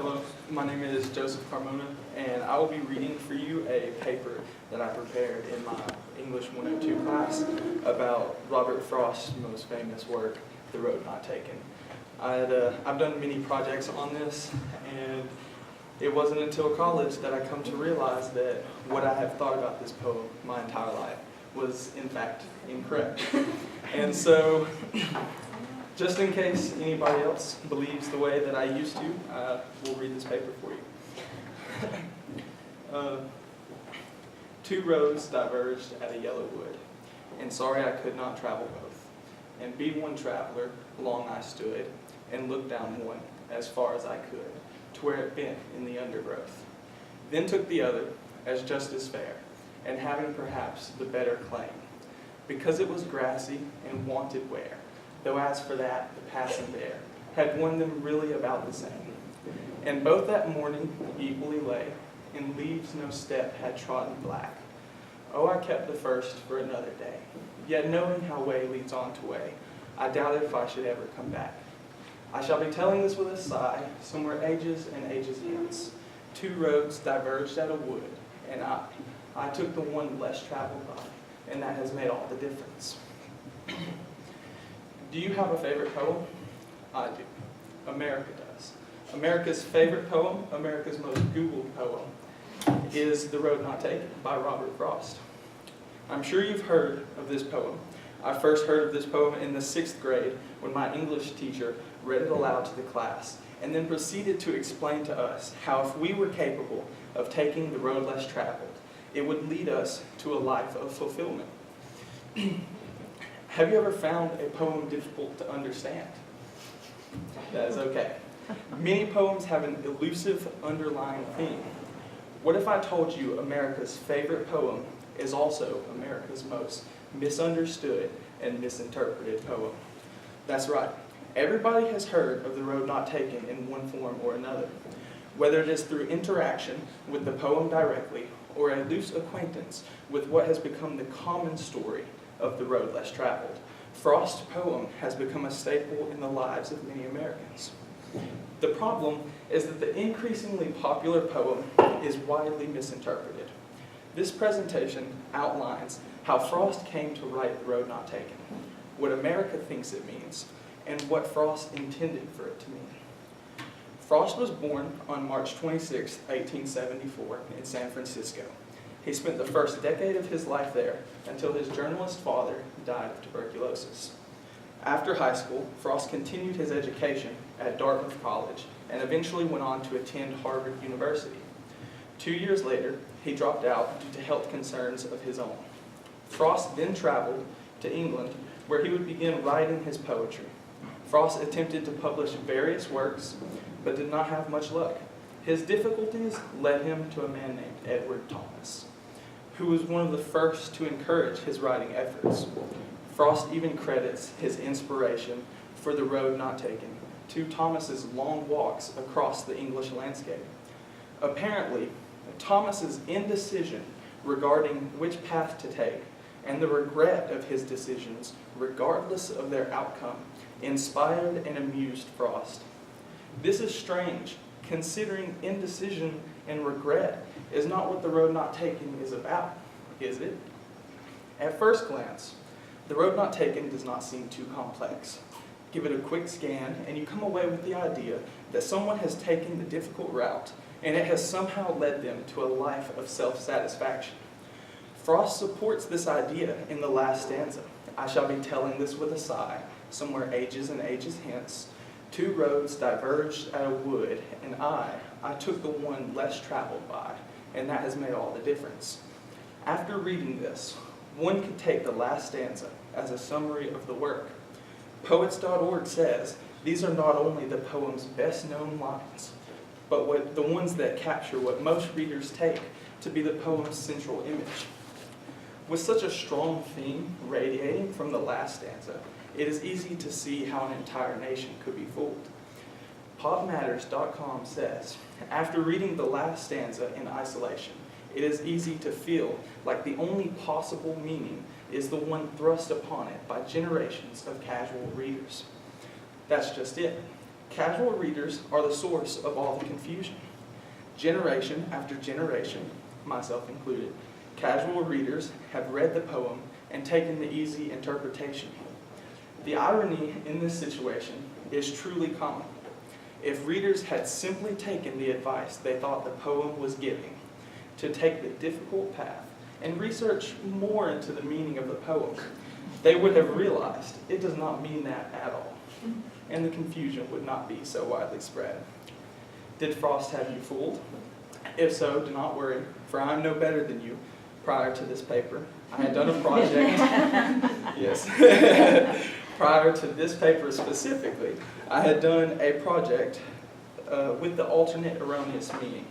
Hello, my name is Joseph Carmona, and I will be reading for you a paper that I prepared in my English 102 class about Robert Frost's most famous work, The Road Not Taken. I've done many projects on this, and it wasn't until college that I come to realize that what I have thought about this poem my entire life was, in fact, incorrect. And so, just in case anybody else believes the way that I used to, we'll read this paper for you. Two roads diverged at a yellow wood, and sorry I could not travel both. And be one traveler, long I stood, and looked down one, as far as I could, to where it bent in the undergrowth. Then took the other, as just as fair, and having perhaps the better claim, because it was grassy and wanted wear. Though as for that, the passing there had worn them really about the same. And both that morning equally lay, in leaves no step had trodden black. Oh, I kept the first for another day, yet knowing how way leads on to way, I doubted if I should ever come back. I shall be telling this with a sigh, somewhere ages and ages hence. Two roads diverged at a wood, and I took the one less traveled by, and that has made all the difference. Do you have a favorite poem? I do. America does. America's favorite poem, America's most Googled poem, is The Road Not Taken by Robert Frost. I'm sure you've heard of this poem. I first heard of this poem in the 6th grade when my English teacher read it aloud to the class and then proceeded to explain to us how if we were capable of taking the road less traveled, it would lead us to a life of fulfillment. Have you ever found a poem difficult to understand? That is okay. Many poems have an elusive underlying theme. What if I told you America's favorite poem is also America's most misunderstood and misinterpreted poem? That's right. Everybody has heard of The Road Not Taken in one form or another, whether it is through interaction with the poem directly or a loose acquaintance with what has become the common story of the road less traveled. Frost's poem has become a staple in the lives of many Americans. The problem is that the increasingly popular poem is widely misinterpreted. This presentation outlines how Frost came to write The Road Not Taken, what America thinks it means, and what Frost intended for it to mean. Frost was born on March 26, 1874 in San Francisco. He spent the first decade of his life there until his journalist father died of tuberculosis. After high school, Frost continued his education at Dartmouth College and eventually went on to attend Harvard University. 2 years later, he dropped out due to health concerns of his own. Frost then traveled to England, where he would begin writing his poetry. Frost attempted to publish various works, but did not have much luck. His difficulties led him to a man named Edward Thomas, who was one of the first to encourage his writing efforts. Frost even credits his inspiration for The Road Not Taken to Thomas's long walks across the English landscape. Apparently, Thomas's indecision regarding which path to take and the regret of his decisions, regardless of their outcome, inspired and amused Frost. This is strange, considering indecision and regret is not what The Road Not Taken is about, is it? At first glance, The Road Not Taken does not seem too complex. Give it a quick scan, and you come away with the idea that someone has taken the difficult route, and it has somehow led them to a life of self-satisfaction. Frost supports this idea in the last stanza. I shall be telling this with a sigh, somewhere ages and ages hence. Two roads diverged at a wood, and I took the one less traveled by, and that has made all the difference. After reading this, one could take the last stanza as a summary of the work. Poets.org says these are not only the poem's best known lines, but the ones that capture what most readers take to be the poem's central image. With such a strong theme radiating from the last stanza, it is easy to see how an entire nation could be fooled. PopMatters.com says, after reading the last stanza in isolation, it is easy to feel like the only possible meaning is the one thrust upon it by generations of casual readers. That's just it. Casual readers are the source of all the confusion. Generation after generation, myself included, casual readers have read the poem and taken the easy interpretation. The irony in this situation is truly comical. If readers had simply taken the advice they thought the poem was giving, to take the difficult path and research more into the meaning of the poem, they would have realized it does not mean that at all, and the confusion would not be so widely spread. Did Frost have you fooled? If so, do not worry, for I am no better than you. Prior to this paper, I had done a project. Yes. Prior to this paper specifically, I had done a project with the alternate erroneous meaning.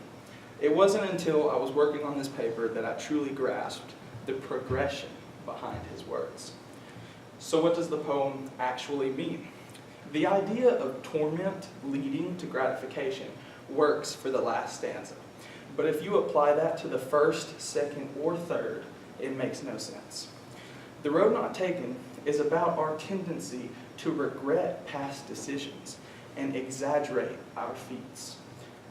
It wasn't until I was working on this paper that I truly grasped the progression behind his words. So what does the poem actually mean? The idea of torment leading to gratification works for the last stanza. But if you apply that to the first, second, or third, it makes no sense. The road not taken is about our tendency to regret past decisions and exaggerate our feats.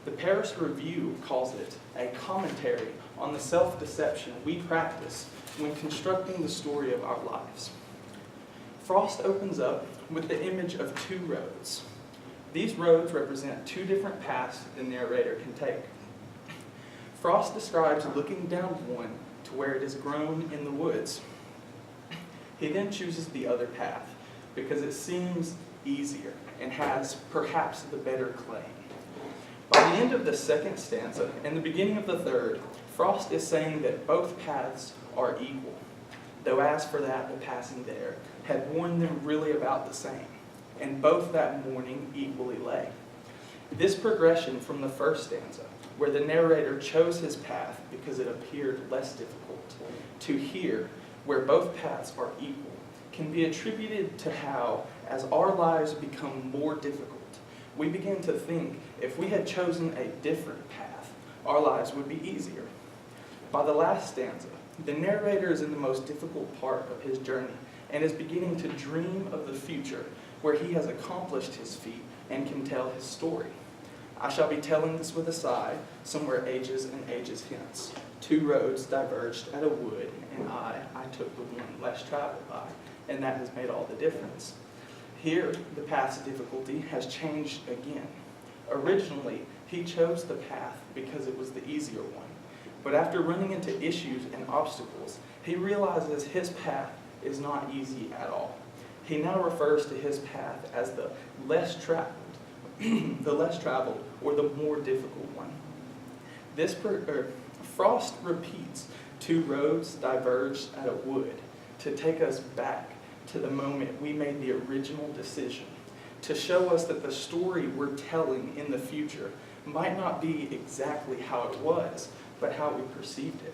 The Paris Review calls it a commentary on the self-deception we practice when constructing the story of our lives. Frost opens up with the image of two roads. These roads represent two different paths the narrator can take. Frost describes looking down one to where it is grown in the woods. He then chooses the other path because it seems easier and has perhaps the better claim. By the end of the second stanza and the beginning of the third, Frost is saying that both paths are equal, though as for that, the passing there had warned them really about the same, and both that morning equally lay. This progression from the first stanza, where the narrator chose his path because it appeared less difficult, to here, where both paths are equal, can be attributed to how, as our lives become more difficult, we begin to think if we had chosen a different path, our lives would be easier. By the last stanza, the narrator is in the most difficult part of his journey and is beginning to dream of the future where he has accomplished his feat and can tell his story. I shall be telling this with a sigh, somewhere ages and ages hence. Two roads diverged at a wood, and I took the one less traveled by, and that has made all the difference. Here, the path's difficulty has changed again. Originally, he chose the path because it was the easier one, but after running into issues and obstacles, he realizes his path is not easy at all. He now refers to his path as the less traveled, or the more difficult one. Frost repeats two roads diverged at a wood to take us back to the moment we made the original decision, to show us that the story we're telling in the future might not be exactly how it was, but how we perceived it.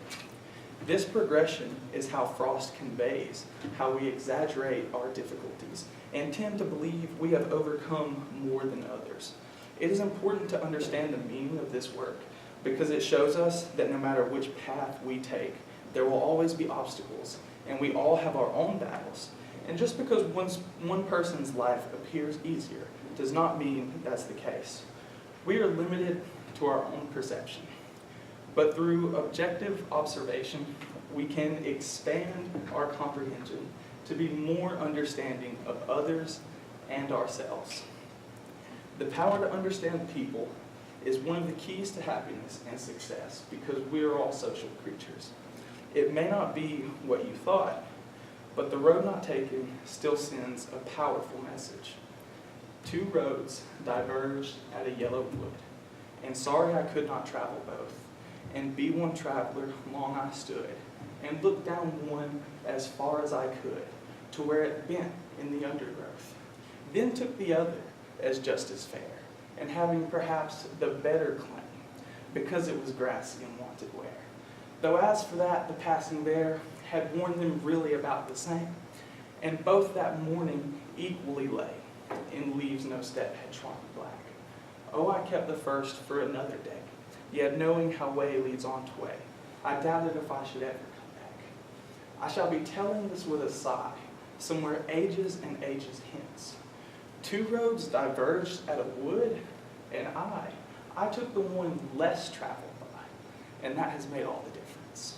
This progression is how Frost conveys how we exaggerate our difficulties and tend to believe we have overcome more than others. It is important to understand the meaning of this work because it shows us that no matter which path we take, there will always be obstacles, and we all have our own battles. And just because one person's life appears easier does not mean that's the case. We are limited to our own perception. But through objective observation, we can expand our comprehension to be more understanding of others and ourselves. The power to understand people is one of the keys to happiness and success because we are all social creatures. It may not be what you thought, but the road not taken still sends a powerful message. Two roads diverged at a yellow wood, and sorry I could not travel both. And be one traveler long I stood, and looked down one as far as I could, to where it bent in the undergrowth. Then took the other as just as fair, and having perhaps the better claim, because it was grassy and wanted wear. Though as for that, the passing there had warned them really about the same, and both that morning equally lay, in leaves no step had trodden black. Oh, I kept the first for another day, yet knowing how way leads on to way, I doubted if I should ever come back. I shall be telling this with a sigh, somewhere ages and ages hence. Two roads diverged at a wood, and I took the one less traveled by, and that has made all the difference.